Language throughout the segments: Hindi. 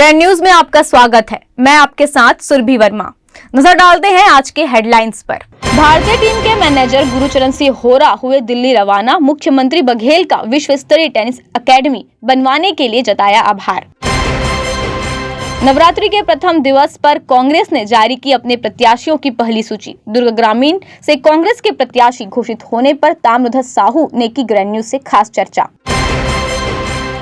ग्रैंड न्यूज में आपका स्वागत है। मैं आपके साथ सुरभि वर्मा। नजर डालते हैं आज के हेडलाइंस पर। भारतीय टीम के मैनेजर गुरचरण सिंह होरा हुए दिल्ली रवाना। मुख्यमंत्री बघेल का विश्व स्तरीय टेनिस अकेडमी बनवाने के लिए जताया आभार। नवरात्रि के प्रथम दिवस पर कांग्रेस ने जारी की अपने प्रत्याशियों की पहली सूची। दुर्ग ग्रामीण से कांग्रेस के प्रत्याशी घोषित होने पर ताम्रध्वज साहू ने की ग्रैंड न्यूज से खास चर्चा।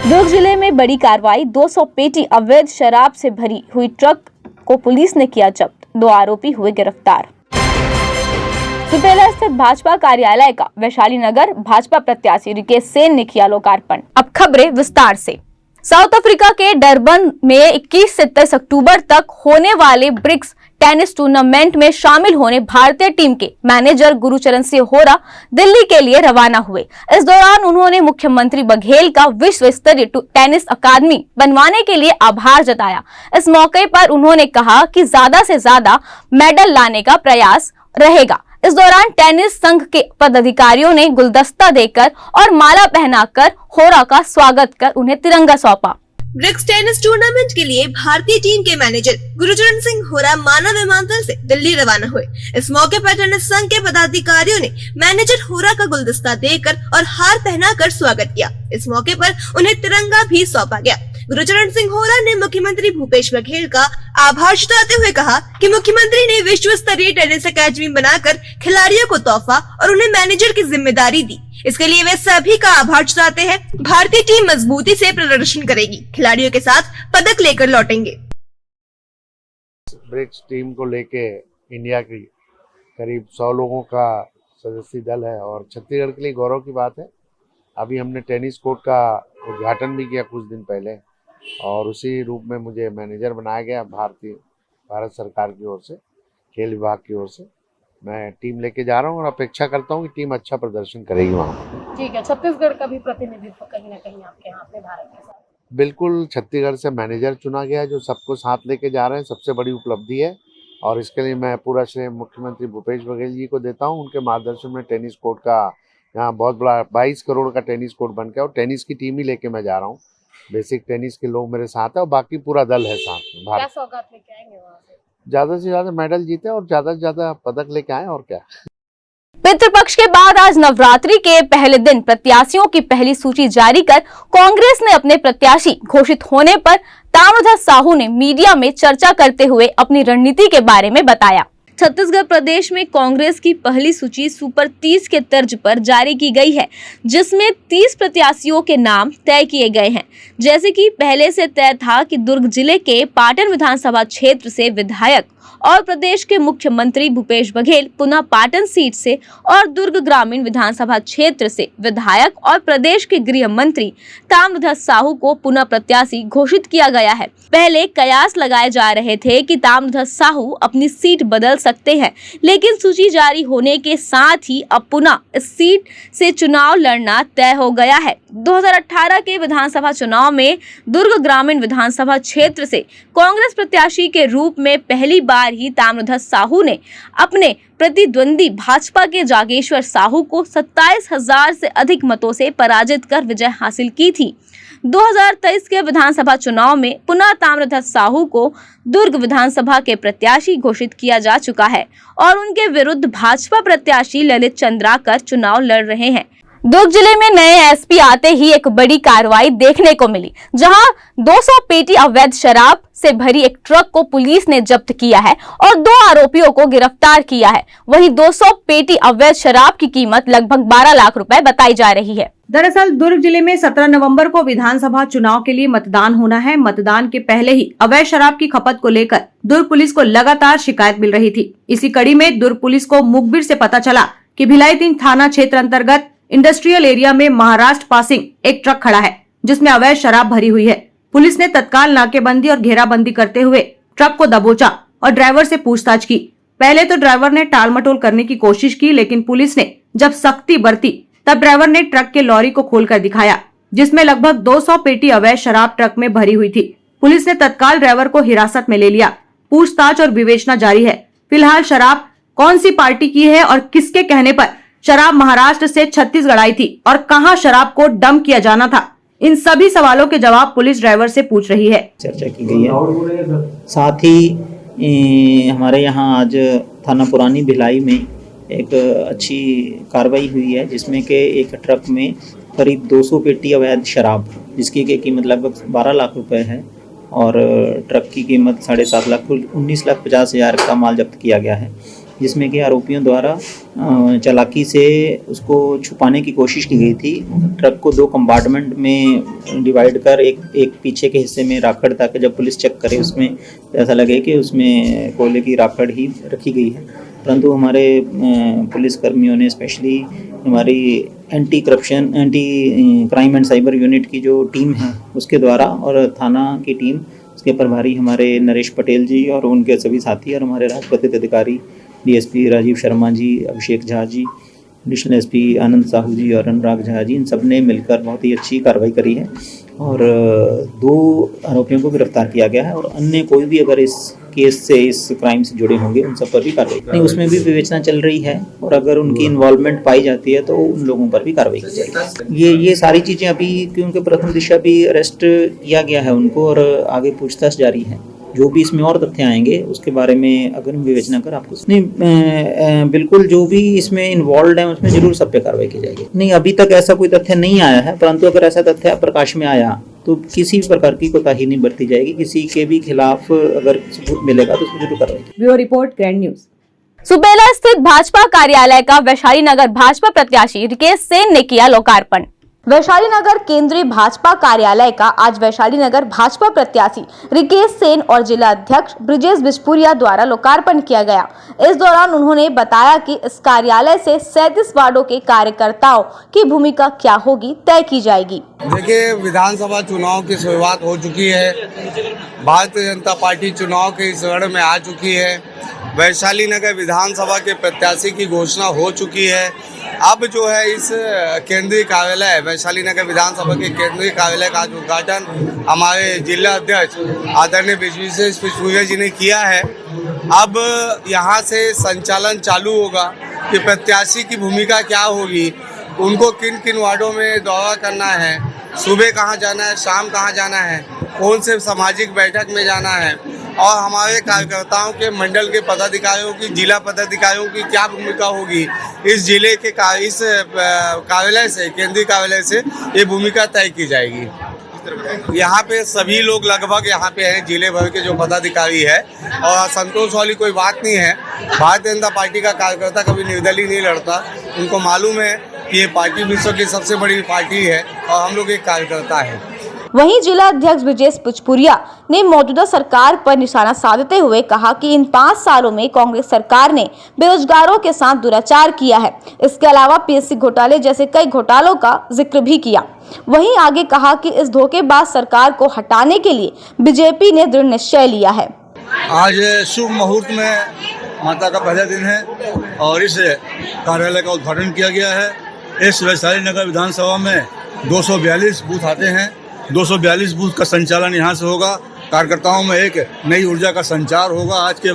दुर्ग जिले में बड़ी कार्रवाई। 200 पेटी अवैध शराब से भरी हुई ट्रक को पुलिस ने किया जब्त। 2 आरोपी हुए गिरफ्तार। सुपेला स्थित भाजपा कार्यालय का वैशाली नगर भाजपा प्रत्याशी रिकेश सेन ने किया लोकार्पण। अब खबरें विस्तार से। साउथ अफ्रीका के डरबन में 21 से 23 अक्टूबर तक होने वाले ब्रिक्स टेनिस टूर्नामेंट में शामिल होने भारतीय टीम के मैनेजर गुरचरण सिंह होरा दिल्ली के लिए रवाना हुए। इस दौरान उन्होंने मुख्यमंत्री बघेल का विश्व स्तरीय टेनिस अकादमी बनवाने के लिए आभार जताया। इस मौके पर उन्होंने कहा कि ज्यादा से ज्यादा मेडल लाने का प्रयास रहेगा। इस दौरान टेनिस संघ के पदाधिकारियों ने गुलदस्ता देकर और माला पहनाकर होरा का स्वागत कर उन्हें तिरंगा सौंपा। ब्रिक्स टेनिस टूर्नामेंट के लिए भारतीय टीम के मैनेजर गुरचरण सिंह होरा मानव विमानतल से दिल्ली रवाना हुए। इस मौके पर टेनिस संघ के पदाधिकारियों ने मैनेजर होरा का गुलदस्ता देकर और हार पहनाकर स्वागत किया। इस मौके पर उन्हें तिरंगा भी सौंपा गया। गुरचरण सिंह होरा ने मुख्यमंत्री भूपेश बघेल का आभार जताते हुए कहा कि मुख्यमंत्री ने विश्व स्तरीय टेनिस अकेडमी बनाकर खिलाड़ियों को तोहफा और उन्हें मैनेजर की जिम्मेदारी दी। इसके लिए वे सभी का आभार जताते हैं। भारतीय टीम मजबूती से प्रदर्शन करेगी, खिलाड़ियों के साथ पदक लेकर लौटेंगे। ब्रिक्स टीम को लेके इंडिया की करीब 100 लोगों का सदस्यीय दल है और छत्तीसगढ़ के लिए गौरव की बात है। अभी हमने टेनिस कोर्ट का उद्घाटन भी किया कुछ दिन पहले और उसी रूप में मुझे मैनेजर बनाया गया भारत सरकार की ओर से, खेल विभाग की ओर से। मैं टीम लेके जा रहा हूँ और अपेक्षा करता हूँ कि टीम अच्छा प्रदर्शन करेगी वहाँ। ठीक है, छत्तीसगढ़ का भी प्रतिनिधित्व कहीं ना कहीं आपके यहाँ अपने भारत के साथ। बिल्कुल, छत्तीसगढ़ से मैनेजर चुना गया है जो सबको साथ लेके जा रहे हैं। सबसे बड़ी उपलब्धि है और इसके लिए मैं पूरा श्रेय मुख्यमंत्री भूपेश बघेल जी को देता हूँ। उनके मार्गदर्शन में टेनिस कोर्ट का यहाँ बहुत बड़ा 22 करोड़ का टेनिस कोर्ट बन गया और टेनिस की टीम ही लेके मैं जा रहा हूँ। बेसिक टेनिस के लोग मेरे साथ है और बाकी पूरा दल है साथ में। क्या सौगात लेके आएंगे वहाँ से? ज्यादा से ज्यादा मेडल जीते और ज्यादा से ज्यादा पदक लेके आए और क्या। पितृपक्ष के बाद आज नवरात्रि के पहले दिन प्रत्याशियों की पहली सूची जारी कर कांग्रेस ने अपने प्रत्याशी घोषित होने पर ताम्रध्वज साहू ने मीडिया में चर्चा करते हुए अपनी रणनीति के बारे में बताया। छत्तीसगढ़ प्रदेश में कांग्रेस की पहली सूची सुपर 30 के तर्ज पर जारी की गई है, जिसमें 30 प्रत्याशियों के नाम तय किए गए हैं। जैसे कि पहले से तय था कि दुर्ग जिले के पाटन विधानसभा क्षेत्र से विधायक और प्रदेश के मुख्यमंत्री भूपेश बघेल पुनः पाटन सीट से और दुर्ग ग्रामीण विधानसभा क्षेत्र से विधायक और प्रदेश के गृह मंत्री ताम्रध्वज साहू को पुनः प्रत्याशी घोषित किया गया है। पहले कयास लगाए जा रहे थे कि ताम्रध्वज साहू अपनी सीट बदल सकते हैं, लेकिन सूची जारी होने के साथ ही अब पुनः इस सीट से चुनाव लड़ना तय हो गया है। 2018 के विधानसभा चुनाव में दुर्ग ग्रामीण विधानसभा क्षेत्र से कांग्रेस प्रत्याशी के रूप में पहली बार ही ताम्रध्वज साहू ने अपने प्रतिद्वंदी भाजपा के जागेश्वर साहू को 27,000 से अधिक मतों से पराजित कर विजय हासिल की थी। 2023 के विधानसभा चुनाव में पुनः ताम्रध्वज साहू को दुर्ग विधानसभा के प्रत्याशी घोषित किया जा चुका है और उनके विरुद्ध भाजपा प्रत्याशी ललित चंद्राकर चुनाव लड़ रहे हैं। दुर्ग जिले में नए एसपी आते ही एक बड़ी कार्रवाई देखने को मिली, जहां 200 पेटी अवैध शराब से भरी एक ट्रक को पुलिस ने जब्त किया है और 2 आरोपियों को गिरफ्तार किया है। वहीं 200 पेटी अवैध शराब की कीमत लगभग 12 लाख रुपए बताई जा रही है। दरअसल दुर्ग जिले में 17 नवंबर को विधानसभा चुनाव के लिए मतदान होना है। मतदान के पहले ही अवैध शराब की खपत को लेकर दुर्ग पुलिस को लगातार शिकायत मिल रही थी। इसी कड़ी में दुर्ग पुलिस को मुखबिर से पता चला कि भिलाई 3 थाना क्षेत्र अंतर्गत इंडस्ट्रियल एरिया में महाराष्ट्र पासिंग एक ट्रक खड़ा है, जिसमें अवैध शराब भरी हुई है। पुलिस ने तत्काल नाकेबंदी और घेराबंदी करते हुए ट्रक को दबोचा और ड्राइवर से पूछताछ की। पहले तो ड्राइवर ने टाल मटोल करने की कोशिश की, लेकिन पुलिस ने जब सख्ती बरती तब ड्राइवर ने ट्रक के लॉरी को खोलकर दिखाया, जिसमें लगभग 200 पेटी अवैध शराब ट्रक में भरी हुई थी। पुलिस ने तत्काल ड्राइवर को हिरासत में ले लिया। पूछताछ और विवेचना जारी है। फिलहाल शराब कौन सी पार्टी की है और किसके कहने पर शराब महाराष्ट्र से छत्तीसगढ़ आई थी और कहां शराब को डंप किया जाना था, इन सभी सवालों के जवाब पुलिस ड्राइवर से पूछ रही है। चर्चा की गई है। साथ ही हमारे यहाँ आज थाना पुरानी भिलाई में एक अच्छी कार्रवाई हुई है, जिसमें कि एक ट्रक में करीब 200 पेटी अवैध शराब, जिसकी कीमत लगभग 12 लाख रुपए है और ट्रक की कीमत 7.5 लाख, कुल 19,50,000 का माल जब्त किया गया है, जिसमें कि आरोपियों द्वारा चालाकी से उसको छुपाने की कोशिश की गई थी। ट्रक को 2 कंपार्टमेंट में डिवाइड कर एक पीछे के हिस्से में राखड़, ताकि जब पुलिस चेक करे उसमें ऐसा लगे कि उसमें कोयले की राखड़ ही रखी गई है। परंतु हमारे पुलिस कर्मियों ने, स्पेशली हमारी anti crime and cyber unit की जो टीम है उसके द्वारा और थाना की टीम, उसके प्रभारी हमारे नरेश पटेल जी और उनके सभी साथी और हमारे राजपत्रित अधिकारी DSP Rajiv Sharma ji, Abhishek Jha ji, additional SP आनंद साहू जी और अनुराग झा जी, इन सब ने मिलकर बहुत ही अच्छी कार्रवाई करी है और 2 आरोपियों को गिरफ्तार किया गया है और अन्य कोई भी अगर इस केस से, इस क्राइम से जुड़े होंगे उन सब पर भी कार्रवाई नहीं, उसमें भी विवेचना चल रही है और अगर उनकी इन्वॉल्वमेंट पाई जाती है तो उन लोगों पर भी कार्रवाई की जाएगी। ये सारी चीज़ें अभी, क्योंकि प्रथम दिशा भी अरेस्ट किया गया है उनको और आगे पूछताछ जारी है। जो भी इसमें और तथ्य आएंगे उसके बारे में अगर हम विवेचना कर आपको नहीं, बिल्कुल जो भी इसमें इन्वॉल्व है उसमें जरूर सब पे कार्रवाई की जाएगी। नहीं, अभी तक ऐसा कोई तथ्य नहीं आया है, परंतु अगर ऐसा तथ्य प्रकाश में आया तो किसी भी प्रकार की कोताही नहीं बरती जाएगी। किसी के भी खिलाफ अगर सबूत मिलेगा तो उसमें जरूर कार्रवाई। Bureau report, grand news. Subela स्थित भाजपा कार्यालय का वैशाली नगर भाजपा प्रत्याशी रिकेश सेन ने किया लोकार्पण। वैशाली नगर केंद्रीय भाजपा कार्यालय का आज वैशाली नगर भाजपा प्रत्याशी रिकेश सेन और जिला अध्यक्ष ब्रिजेश बिजपुरिया द्वारा लोकार्पण किया गया। इस दौरान उन्होंने बताया कि इस कार्यालय से 37 वार्डों के कार्यकर्ताओं की भूमिका क्या होगी तय की जाएगी। देखिए, विधानसभा चुनाव की शुरुआत हो चुकी है। भारतीय जनता पार्टी चुनाव के इस दौर में आ चुकी है। वैशाली नगर विधानसभा के प्रत्याशी की घोषणा हो चुकी है। अब जो है इस केंद्रीय कार्यालय, वैशाली नगर विधानसभा के केंद्रीय कार्यालय का उद्घाटन हमारे जिला अध्यक्ष आदरणीय ब्रिजेश बिजपुरिया जी ने किया है। अब यहाँ से संचालन चालू होगा कि प्रत्याशी की भूमिका क्या होगी, उनको किन किन वार्डों में दौरा करना है, सुबह कहाँ जाना है, शाम कहाँ जाना है, कौन से सामाजिक बैठक में जाना है और हमारे कार्यकर्ताओं के मंडल के पदाधिकारियों की, जिला पदाधिकारियों की क्या भूमिका होगी। इस जिले के इस कार्यालय से, केंद्रीय कार्यालय से ये भूमिका तय की जाएगी। यहाँ पे सभी लोग लगभग यहाँ पे हैं, जिले भर के जो पदाधिकारी है, और संतोष वाली कोई बात नहीं है। भारतीय जनता पार्टी का कार्यकर्ता कभी निर्दलीय नहीं लड़ता। उनको मालूम है कि ये पार्टी विश्व की सबसे बड़ी पार्टी है और हम लोग एक कार्यकर्ता है। वहीं जिला अध्यक्ष ब्रिजेश बिजपुरिया ने मौजूदा सरकार पर निशाना साधते हुए कहा कि इन 5 सालों में कांग्रेस सरकार ने बेरोजगारों के साथ दुराचार किया है। इसके अलावा पीएससी घोटाले जैसे कई घोटालों का जिक्र भी किया। वहीं आगे कहा कि इस धोखेबाज सरकार को हटाने के लिए बीजेपी ने दृढ़ निश्चय लिया है। आज शुभ मुहूर्त में माता का पहला दिन है और इस कार्यालय का उद्घाटन किया गया है। इस वैशाली नगर विधानसभा में 242 बूथ आते हैं। 242 बूथ का संचालन यहाँ से होगा। कार्यकर्ताओं में एक नई ऊर्जा का संचार होगा। आज के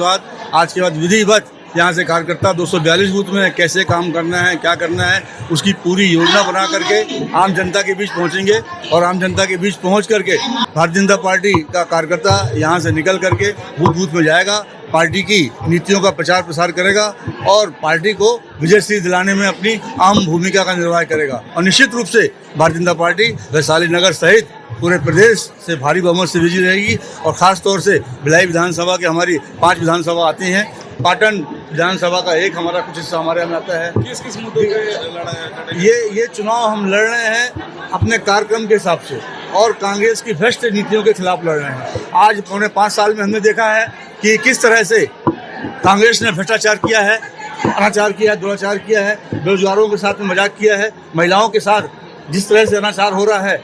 बाद विधिवत यहाँ से कार्यकर्ता 242 बूथ में कैसे काम करना है, क्या करना है, उसकी पूरी योजना बना करके आम जनता के बीच पहुँचेंगे और आम जनता के बीच पहुँच करके भारतीय जनता पार्टी का कार्यकर्ता यहाँ से निकल करके बूथ में जाएगा, पार्टी की नीतियों का प्रचार प्रसार करेगा और पार्टी को विजयश्री दिलाने में अपनी अहम भूमिका का निर्वाह करेगा। और निश्चित रूप से भारतीय जनता पार्टी वैशाली नगर सहित पूरे प्रदेश से भारी बहुमत से विजयी रहेगी और ख़ास तौर से भिलाई विधानसभा के हमारी 5 विधानसभा आती हैं। पाटन विधानसभा का एक हमारा कुछ हिस्सा हमारे यहाँ आता है। किस मुद्दों पे लड़ा है? ये चुनाव हम लड़ रहे हैं अपने कार्यक्रम के हिसाब से और कांग्रेस की भ्रष्ट नीतियों के खिलाफ लड़ रहे हैं। आज पौने 5 साल में हमने देखा है कि किस तरह से कांग्रेस ने भ्रष्टाचार किया है, अनाचार किया है, दुराचार किया है, बेरोजगारों के साथ में मजाक किया है, महिलाओं के साथ जिस तरह से अनाचार हो रहा है,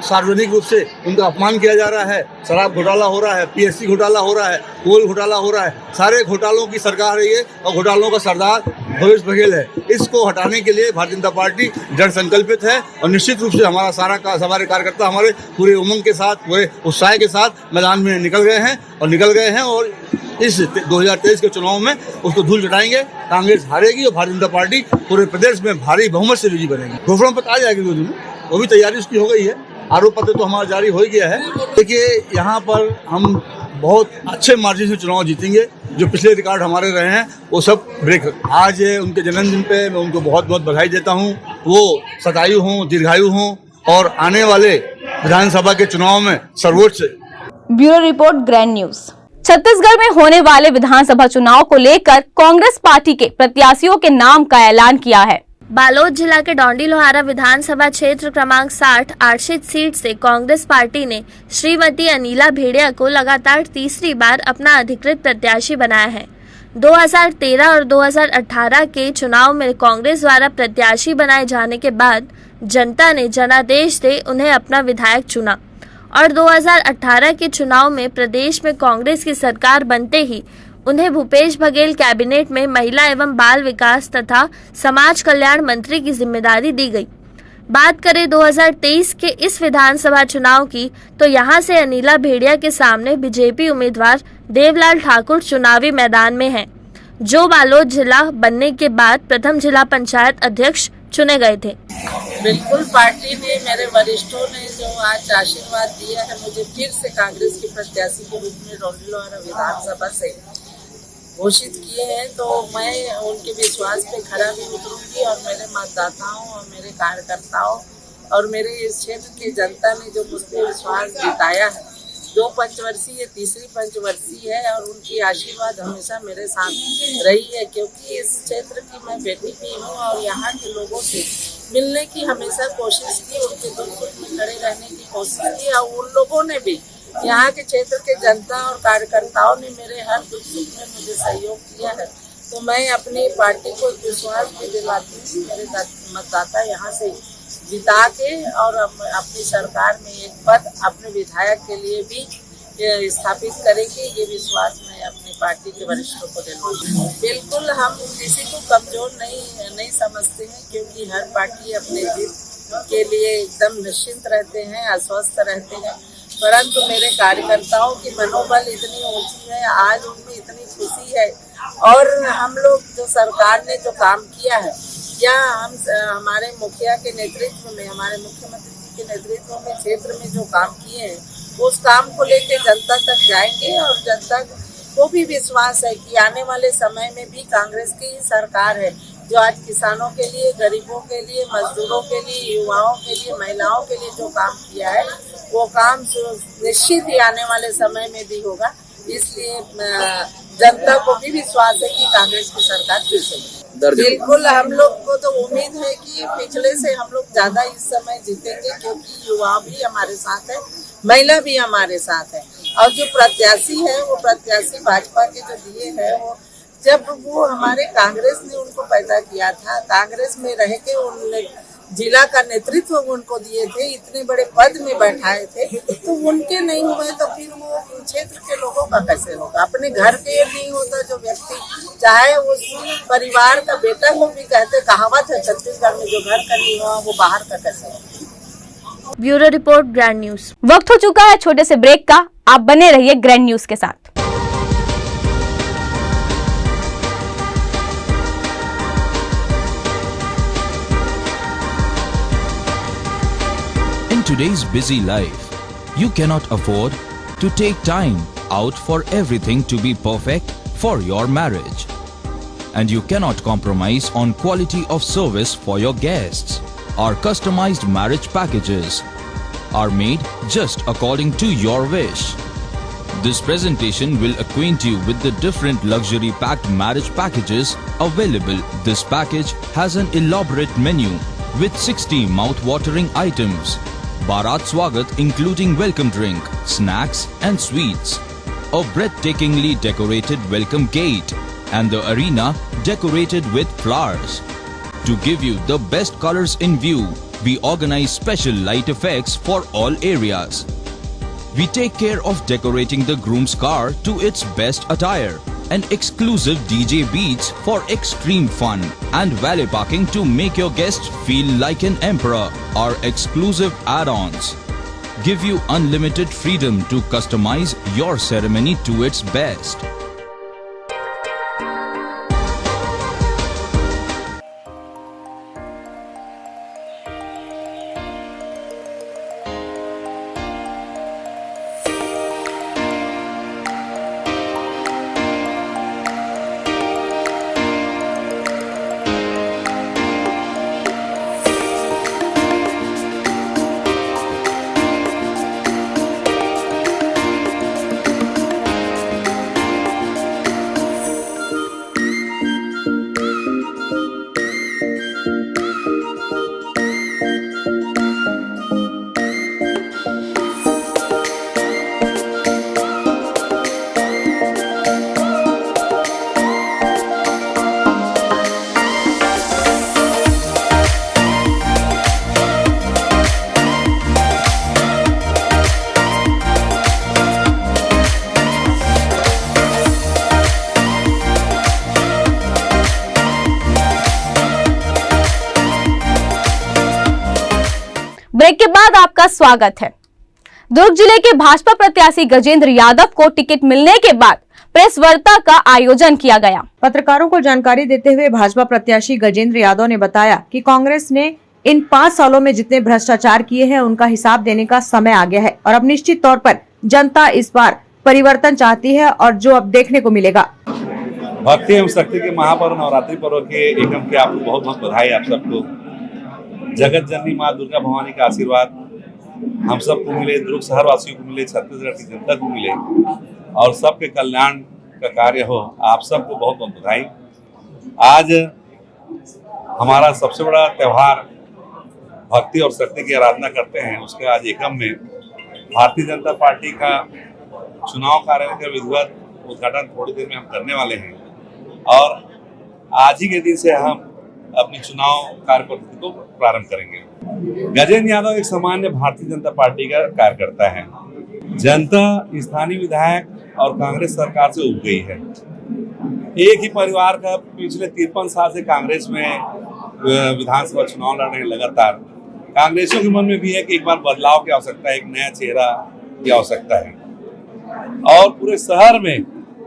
सार्वजनिक रूप से उनका अपमान किया जा रहा है, शराब घोटाला हो रहा है, पीएससी घोटाला हो रहा है, कोल घोटाला हो रहा है, सारे घोटालों की सरकार है ये और घोटालों का सरदार भूपेश बघेल है। इसको हटाने के लिए भारतीय जनता पार्टी दृढ़ संकल्पित है और निश्चित रूप से हमारे कार्यकर्ता हमारे पूरे उमंग के साथ, पूरे उत्साह के साथ मैदान में निकल गए हैं और इस 2023 के चुनाव में उसको धूल चटाएंगे। कांग्रेस हारेगी और भारतीय जनता पार्टी पूरे प्रदेश में भारी बहुमत से विजयी बनेगी। घोषणा पत्र आ जाएगी 2 दिन में, वो भी तैयारी उसकी हो गई है। आरोप पत्र तो हमारा जारी हो ही गया है। देखिए यहाँ पर हम बहुत अच्छे मार्जिन से चुनाव जीतेंगे। जो पिछले रिकॉर्ड हमारे रहे हैं वो सब ब्रेक। आज उनके जन्मदिन पे मैं उनको बहुत बहुत बधाई देता हूँ। वो शतायु हों, दीर्घायु हों और आने वाले विधानसभा के चुनाव में सर्वोच्च। Bureau report, grand news. Chhattisgarh में होने वाले विधानसभा चुनाव को लेकर कांग्रेस पार्टी के प्रत्याशियों के नाम का ऐलान किया है। बालोद जिला के डौंडी लोहारा विधानसभा क्षेत्र क्रमांक 60 आरक्षित सीट से कांग्रेस पार्टी ने श्रीमती अनिला भेड़िया को लगातार तीसरी बार अपना अधिकृत प्रत्याशी बनाया है। 2013 और 2018 के चुनाव में कांग्रेस द्वारा प्रत्याशी बनाए जाने के बाद जनता ने जनादेश से उन्हें अपना विधायक चुना और 2018 के चुनाव में प्रदेश में कांग्रेस की सरकार बनते ही उन्हें भूपेश बघेल कैबिनेट में महिला एवं बाल विकास तथा समाज कल्याण मंत्री की जिम्मेदारी दी गई। बात करें 2023 के इस विधानसभा चुनाव की तो यहां से अनिला भेड़िया के सामने बीजेपी उम्मीदवार देवलाल ठाकुर चुनावी मैदान में हैं, जो बालोद जिला बनने के बाद प्रथम जिला पंचायत अध्यक्ष चुने गए थे। बिल्कुल, पार्टी ने, मेरे वरिष्ठों ने जो आज आशीर्वाद दिया है मुझे फिर से कांग्रेस की प्रत्याशी के रूप में डौंडी लोहारा विधानसभा से घोषित किए हैं, तो मैं उनके विश्वास पे खरा भी उतरूंगी और मेरे मतदाताओं और मेरे कार्यकर्ताओं और मेरे इस क्षेत्र की जनता ने जो मुझ पर विश्वास जताया है, 2 पंचवर्षीय तीसरी पंचवर्षीय है और उनकी आशीर्वाद हमेशा मेरे साथ रही है, क्योंकि इस क्षेत्र की मैं बेटी भी हूँ और यहाँ के लोगों से मिलने की हमेशा कोशिश की, उनके दुख सुख में खड़े रहने की कोशिश की और उन लोगों ने भी, यहाँ के क्षेत्र के जनता और कार्यकर्ताओं ने मेरे हर दुख सुख में मुझे सहयोग किया है। तो मैं अपनी पार्टी को विश्वास भी दिलाती हूँ कि मेरे मतदाता यहाँ से जिता के और अपनी सरकार में एक पद अपने विधायक के लिए भी स्थापित करेंगे, ये विश्वास मैं अपनी पार्टी के वरिष्ठों को दिलवाती हूँ। बिल्कुल, हम किसी को कमजोर नहीं समझते हैं, क्योंकि हर पार्टी अपने जीत के लिए एकदम निश्चिंत रहते हैं, आश्वस्त रहते हैं, परंतु मेरे कार्यकर्ताओं की मनोबल इतनी ऊंची है, आज उनमें इतनी खुशी है और हम लोग जो सरकार ने जो काम किया है या हम हमारे मुखिया के नेतृत्व में, हमारे मुख्यमंत्री के नेतृत्व में क्षेत्र में जो काम किए हैं, उस काम को लेकर जनता तक जाएंगे और जनता को भी विश्वास है कि आने वाले समय में भी कांग्रेस की सरकार है, जो आज किसानों के लिए, गरीबों के लिए, मजदूरों के लिए, युवाओं के लिए, महिलाओं के लिए जो काम किया है, वो काम निश्चित ही आने वाले समय में भी होगा। इसलिए जनता को भी विश्वास है कि कांग्रेस की सरकार फिर से। बिल्कुल, हम लोग को तो उम्मीद है कि पिछले से हम लोग ज्यादा इस समय जीतेंगे, क्योंकि युवा भी हमारे साथ है, महिला भी हमारे साथ है और जो प्रत्याशी है वो प्रत्याशी भाजपा के जो दिए हैं, वो जब वो हमारे कांग्रेस ने उनको पैदा किया था, कांग्रेस में रह के उन जिला का नेतृत्व उनको दिए थे, इतने बड़े पद में बैठाए थे, तो उनके नहीं हुए तो फिर वो क्षेत्र के लोगों का कैसे होगा? अपने घर के नहीं होता जो व्यक्ति, चाहे उस परिवार का बेटा को भी कहते, कहावत है छत्तीसगढ़ में, जो घर का नहीं हुआ वो बाहर का कैसे होगा। Bureau report, grand news. वक्त हो चुका है छोटे से ब्रेक का, आप बने रहिए ग्रैंड न्यूज के साथ। In today's busy life, you cannot afford to take time out for everything to be perfect for your marriage. And you cannot compromise on quality of service for your guests. Our customized marriage packages are made just according to your wish. This presentation will acquaint you with the different luxury packed marriage packages available. This package has an elaborate menu with 60 mouth-watering items. Bharat Swagat including welcome drink, snacks and sweets. A breathtakingly decorated welcome gate and the arena decorated with flowers. To give you the best colors in view, we organize special light effects for all areas. We take care of decorating the groom's car to its best attire and exclusive DJ beats for extreme fun and valet parking to make your guests feel like an emperor. Our exclusive add-ons give you unlimited freedom to customize your ceremony to its best. बाद आपका स्वागत है। दुर्ग जिले के भाजपा प्रत्याशी गजेंद्र यादव को टिकट मिलने के बाद प्रेस वार्ता का आयोजन किया गया। पत्रकारों को जानकारी देते हुए भाजपा प्रत्याशी गजेंद्र यादव ने बताया कि कांग्रेस ने इन 5 सालों में जितने भ्रष्टाचार किए हैं उनका हिसाब देने का समय आ गया है और अब निश्चित तौर पर जनता इस बार परिवर्तन चाहती है और जो अब देखने को मिलेगा। भक्ति एवं शक्ति के महापर्व नवरात्रि पर्व के एकम के आपको बहुत बहुत बधाई। आप सबको जगत जननी माँ दुर्गा भवानी का आशीर्वाद हम सबको मिले, दुर्ग शहर वासियों को मिले, छत्तीसगढ़ की जनता को मिले और सबके कल्याण का कार्य हो। आप सबको बहुत बहुत बधाई। आज हमारा सबसे बड़ा त्योहार भक्ति और शक्ति की आराधना करते हैं, उसके आज एकम में भारतीय जनता पार्टी का चुनाव कार्यालय का विधिवत उद्घाटन थोड़ी देर में हम करने वाले हैं और आज ही के दिन से हम अपनी चुनाव कार्य पद्धति को प्रारंभ करेंगे। गजेंद्र यादव एक सामान्य भारतीय जनता पार्टी का कार्यकर्ता है। जनता स्थानीय विधायक और कांग्रेस सरकार से उब गई है। एक ही परिवार का पिछले 53 साल से कांग्रेस में विधानसभा चुनाव लड़ रहे हैं लगातार। कांग्रेसियों के मन में भी है कि एक बार बदलाव की आवश्यकता है, एक नया चेहरा की आवश्यकता है और पूरे शहर में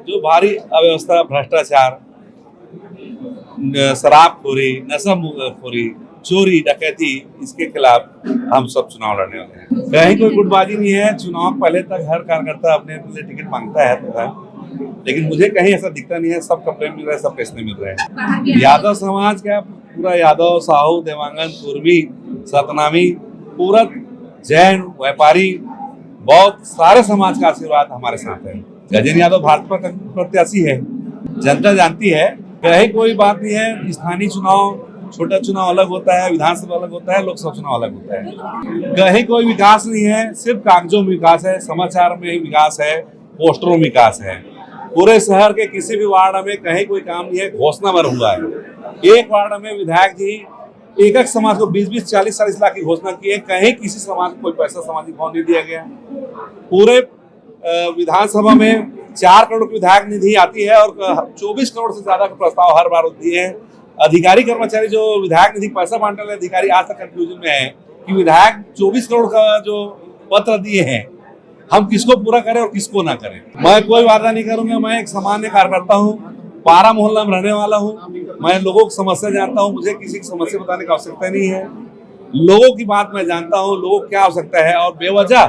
जो भारी अव्यवस्था, भ्रष्टाचार, शराबखोरी, नशाखोरी, चोरी, डकैती, इसके खिलाफ हम सब चुनाव लड़ने वाले हैं। कहीं कोई गुटबाजी नहीं है। चुनाव पहले तक हर कार्यकर्ता अपने लिए टिकट मांगता है लेकिन मुझे कहीं ऐसा दिखता नहीं है। सब कपड़े मिल रहे हैं, सब पैसे मिल रहे हैं। यादव समाज का पूरा यादव, साहू, देवांगन, कुर्मी, सतनामी, पूरा जैन, व्यापारी, बहुत सारे समाज का आशीर्वाद हमारे साथ है। गजेंद्र यादव भाजपा का प्रत्याशी है, जनता जानती है। कहीं कोई बात नहीं है। स्थानीय चुनाव, छोटा चुनाव अलग होता है, विधानसभा अलग होता है, लोकसभा चुनाव अलग होता है। कहीं कोई विकास नहीं है, सिर्फ कागजों में विकास है, समाचार में विकास है, पोस्टरों में विकास है। पूरे शहर के किसी भी वार्ड में कहीं कोई काम नहीं है, घोषणा भर हुआ है। एक वार्ड में विधायक जी एक समाज को 20-20, 40-40 लाख की घोषणा की है। कहीं किसी समाज को कोई पैसा सामाजिक भाव नहीं दिया गया। पूरे विधानसभा में 4 करोड़ की विधायक निधि आती है और 24 करोड़ से ज्यादा का प्रस्ताव हर बार दिए हैं। अधिकारी कर्मचारी जो विधायक निधि पैसा बांटने वाले अधिकारी आज तक कंफ्यूजन में है कि विधायक 24 करोड़ का जो पत्र दिए हैं हम किसको पूरा करें और किसको ना करें। मैं कोई वादा नहीं करूंगा। मैं एक सामान्य कार्यकर्ता हूँ, पारा मोहल्ला में रहने वाला हूँ। मैं लोगों की समस्या जानता हूँ। मुझे किसी की समस्या बताने की आवश्यकता नहीं है। लोगों की बात मैं जानता हूँ, लोगों को क्या आवश्यकता है और बेवजह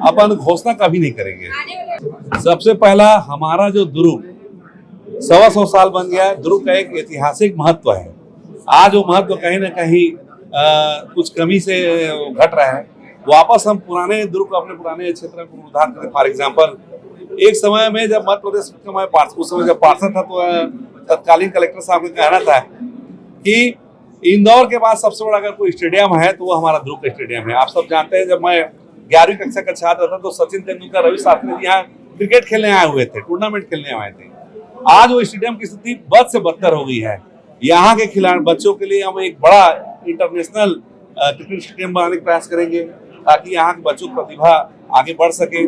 अपन घोषणा कभी नहीं करेंगे। सबसे पहला हमारा जो दुर्ग 125 साल बन गया, दुर्ग का एक ऐतिहासिक महत्व है। आज वो महत्व कहीं ना कहीं कुछ कमी से घट रहा है। वापस हम पुराने दुर्ग को, अपने पुराने क्षेत्र में पुनरुद्धार करें। फॉर एग्जाम्पल, एक समय में जब मध्य प्रदेश का मैं उस समय जब पार्षद था तो तत्कालीन कलेक्टर साहब का कहना था कि इंदौर के बाद सबसे बड़ा अगर कोई स्टेडियम है तो वो हमारा दुर्ग का स्टेडियम है। आप सब जानते हैं, जब मैं 11वीं कक्षा का छात्र था तो सचिन तेंदुलकर, रवि शास्त्री जी यहाँ क्रिकेट खेलने आए हुए थे, टूर्नामेंट खेलने आए थे। आज वो स्टेडियम की स्थिति बद से बदतर हो गई है। यहाँ के खिलाड़ी बच्चों के लिए हम एक बड़ा इंटरनेशनल क्रिकेट स्टेडियम बनाने का प्रयास करेंगे ताकि यहाँ के बच्चों की प्रतिभा आगे बढ़ सके।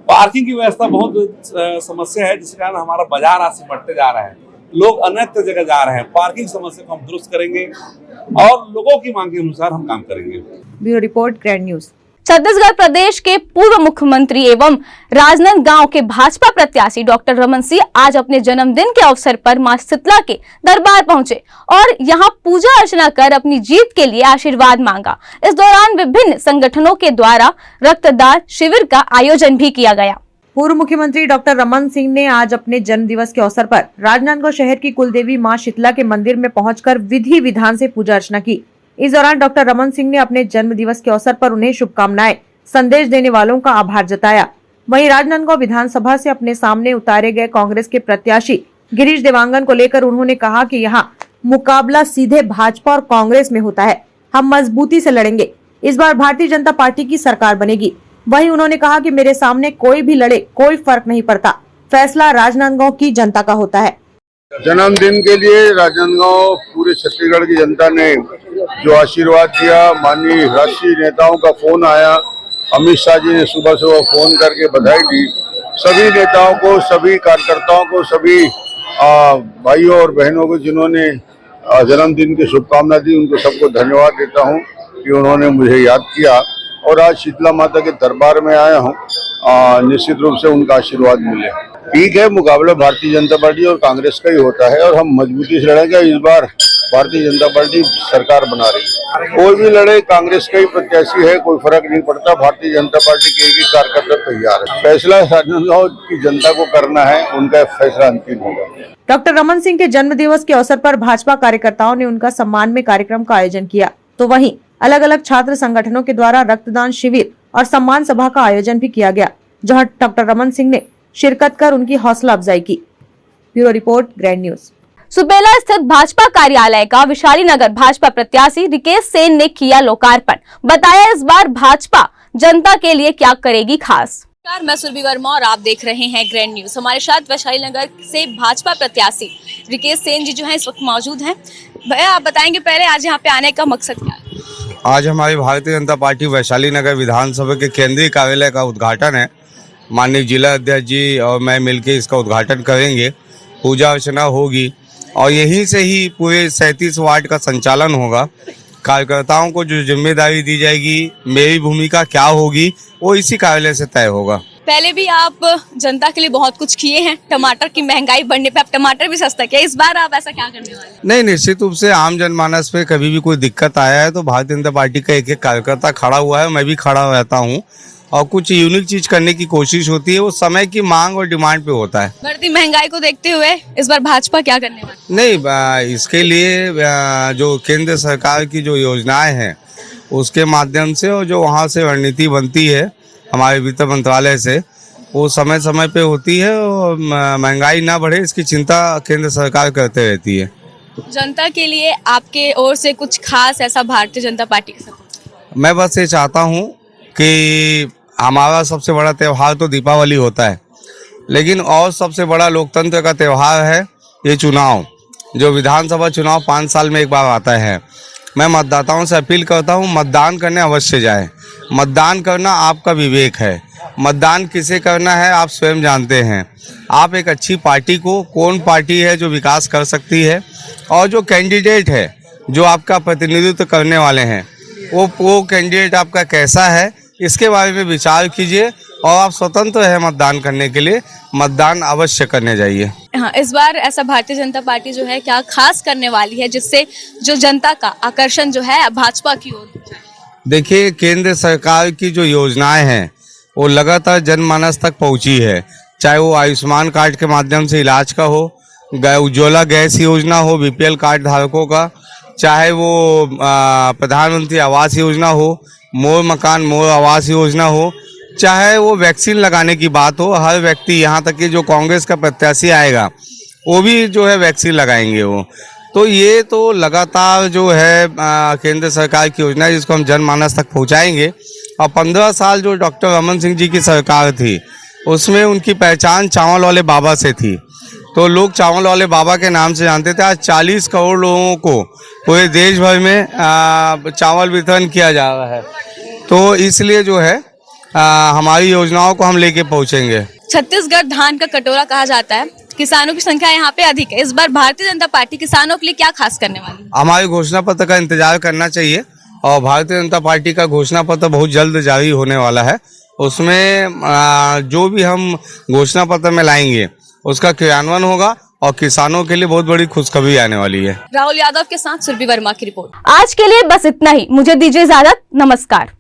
पार्किंग की व्यवस्था बहुत समस्या है, जिसके कारण हमारा बाजार आज से बढ़ते जा रहा है। लोग अन्यत्र जगह जा रहे हैं। पार्किंग समस्या को हम दुरुस्त करेंगे और लोगों की मांग के अनुसार हम काम करेंगे। Bureau report, grand news. Chhattisgarh प्रदेश के पूर्व मुख्यमंत्री एवं राजनांदगांव के भाजपा प्रत्याशी डॉक्टर रमन सिंह आज अपने जन्मदिन के अवसर पर मां शीतला के दरबार पहुंचे और यहां पूजा अर्चना कर अपनी जीत के लिए आशीर्वाद मांगा। इस दौरान विभिन्न संगठनों के द्वारा रक्तदान शिविर का आयोजन भी किया गया। पूर्व मुख्यमंत्री डॉक्टर रमन सिंह ने आज अपने जन्म दिवस के अवसर पर राजनांदगांव शहर की कुलदेवी मां शीतला के मंदिर में पहुंचकर विधि विधान से पूजा अर्चना की। इस दौरान डॉक्टर रमन सिंह ने अपने जन्म दिवस के अवसर पर उन्हें शुभकामनाएं, संदेश देने वालों का आभार जताया। वहीं राजनांदगांव विधानसभा से अपने सामने उतारे गए कांग्रेस के प्रत्याशी गिरीश देवांगन को लेकर उन्होंने कहा कि यहाँ मुकाबला सीधे भाजपा और कांग्रेस में होता है। हम मजबूती से लड़ेंगे। इस बार भारतीय जनता पार्टी की सरकार बनेगी। वहीं उन्होंने कहा कि मेरे सामने कोई भी लड़े, कोई फर्क नहीं पड़ता, फैसला राजनांदगांव की जनता का होता है। जन्मदिन के लिए राजनांदगांव पूरे छत्तीसगढ़ की जनता ने जो आशीर्वाद दिया, माननीय राष्ट्रीय नेताओं का फोन आया, अमित शाह जी ने सुबह सुबह फोन करके बधाई दी। सभी नेताओं को, सभी कार्यकर्ताओं को, सभी भाइयों और बहनों को जिन्होंने जन्मदिन की शुभकामना दी, उनको सबको धन्यवाद देता हूं। कि उन्होंने मुझे याद किया और आज शीतला माता के दरबार में आया हूँ। निश्चित रूप से उनका आशीर्वाद मिले। ठीक है, मुकाबला भारतीय जनता पार्टी और कांग्रेस का ही होता है और हम मजबूती से लड़ेंगे। इस बार भारतीय जनता पार्टी सरकार बना रही है, कोई भी लड़े, कांग्रेस का ही प्रत्याशी है, कोई फर्क नहीं पड़ता। भारतीय जनता पार्टी के एक कार्यकर्ता तैयार है। फैसला राजनांदगांव की जनता को करना है, उनका फैसला अंतिम होगा। डॉक्टर रमन सिंह के जन्म दिवस के अवसर पर भाजपा कार्यकर्ताओं ने उनका सम्मान में कार्यक्रम का आयोजन किया, तो वहीं अलग अलग छात्र संगठनों के द्वारा रक्तदान शिविर और सम्मान सभा का आयोजन भी किया गया, जहां डॉक्टर रमन सिंह ने शिरकत कर उनकी हौसला अफजाई की। Bureau report, grand news. Supela स्थित भाजपा कार्यालय का विशाली नगर भाजपा प्रत्याशी रिकेश सेन ने किया लोकार्पण। बताया इस बार भाजपा जनता के लिए क्या करेगी खास। नमस्कार, मैं सुरभि वर्मा और आप देख रहे हैं ग्रैंड न्यूज। हमारे साथ वैशाली नगर से भाजपा प्रत्याशी रिकेश सेन जी जो हैं इस वक्त मौजूद हैं। भैया, आप बताएंगे पहले आज यहाँ पे आने का मकसद क्या है? आज हमारी भारतीय जनता पार्टी वैशाली नगर विधानसभा के केंद्रीय कार्यालय का उद्घाटन है। माननीय जिला अध्यक्ष जी और मैं मिलकर इसका उद्घाटन करेंगे। पूजा अर्चना होगी और यहीं से ही पूरे 37 वार्ड का संचालन होगा। कार्यकर्ताओं को जो जिम्मेदारी दी जाएगी, मेरी भूमिका क्या होगी, वो इसी कार्यालय से तय होगा। पहले भी आप जनता के लिए बहुत कुछ किए हैं। टमाटर की महंगाई बढ़ने पे अब टमाटर भी सस्ता किया, इस बार आप ऐसा क्या करने वाले हैं? नहीं, निश्चित रूप से आम जनमानस पे कभी भी कोई दिक्कत आया है तो भारतीय जनता पार्टी का एक एक कार्यकर्ता खड़ा हुआ है, मैं भी खड़ा रहता हूँ और कुछ यूनिक चीज करने की कोशिश होती है। वो समय की मांग और डिमांड पे होता है। बढ़ती महंगाई को देखते हुए इस बार भाजपा क्या करने वाली? नहीं, इसके लिए जो केंद्र सरकार की जो योजनाएं हैं उसके माध्यम से और जो वहाँ से रणनीति बनती है हमारे वित्त मंत्रालय से, वो समय समय पे होती है और महंगाई ना बढ़े इसकी चिंता केंद्र सरकार करते रहती है। जनता के लिए आपके ओर से कुछ खास ऐसा भारतीय जनता पार्टी के साथ? मैं बस ये चाहता हूँ कि हमारा सबसे बड़ा त्यौहार तो दीपावली होता है, लेकिन और सबसे बड़ा लोकतंत्र का त्यौहार है ये चुनाव, जो विधानसभा चुनाव 5 साल में एक बार आता है। मैं मतदाताओं से अपील करता हूँ, मतदान करने अवश्य जाएं। मतदान करना आपका विवेक है। मतदान किसे करना है आप स्वयं जानते हैं। आप एक अच्छी पार्टी को, कौन पार्टी है जो विकास कर सकती है और जो कैंडिडेट है जो आपका प्रतिनिधित्व करने वाले हैं वो कैंडिडेट आपका कैसा है, इसके बारे में विचार कीजिए और आप स्वतंत्र है मतदान करने के लिए। मतदान अवश्य करने जाइए। हाँ, इस बार ऐसा भारतीय जनता पार्टी जो है क्या खास करने वाली है जिससे जो जनता का आकर्षण जो है भाजपा की ओर? देखिए, केंद्र सरकार की जो योजनाएं हैं वो लगातार जनमानस तक पहुंची है, चाहे वो आयुष्मान कार्ड के माध्यम से इलाज का हो, उज्ज्वला गैस योजना हो बीपीएल कार्ड धारकों का, चाहे वो प्रधानमंत्री आवास योजना हो, मोर मकान मोर आवास योजना हो, चाहे वो वैक्सीन लगाने की बात हो। हर व्यक्ति, यहाँ तक कि जो कांग्रेस का प्रत्याशी आएगा वो भी जो है वैक्सीन लगाएंगे वो। तो ये तो लगातार जो है केंद्र सरकार की योजना है जिसको हम जनमानस तक पहुँचाएंगे। और 15 साल जो डॉक्टर रमन सिंह जी की सरकार थी उसमें उनकी पहचान चावल वाले बाबा से थी, तो लोग चावल वाले बाबा के नाम से जानते थे। आज 40 करोड़ लोगों को पूरे देश भर में चावल वितरण किया जा रहा है, तो इसलिए जो है हमारी योजनाओं को हम लेके पहुंचेंगे। छत्तीसगढ़ धान का कटोरा कहा जाता है, किसानों की संख्या यहाँ पे अधिक है। इस बार भारतीय जनता पार्टी किसानों के लिए क्या खास करने वाली है? हमारे घोषणा पत्र का इंतजार करना चाहिए और भारतीय जनता पार्टी का घोषणा पत्र बहुत जल्द जारी होने वाला है। उसमें जो भी हम घोषणा पत्र में लाएंगे उसका क्रियान्वयन होगा और किसानों के लिए बहुत बड़ी खुशखबरी आने वाली है। राहुल यादव के साथ सुरभि वर्मा की रिपोर्ट। आज के लिए बस इतना ही, मुझे दीजिए इजाजत। नमस्कार।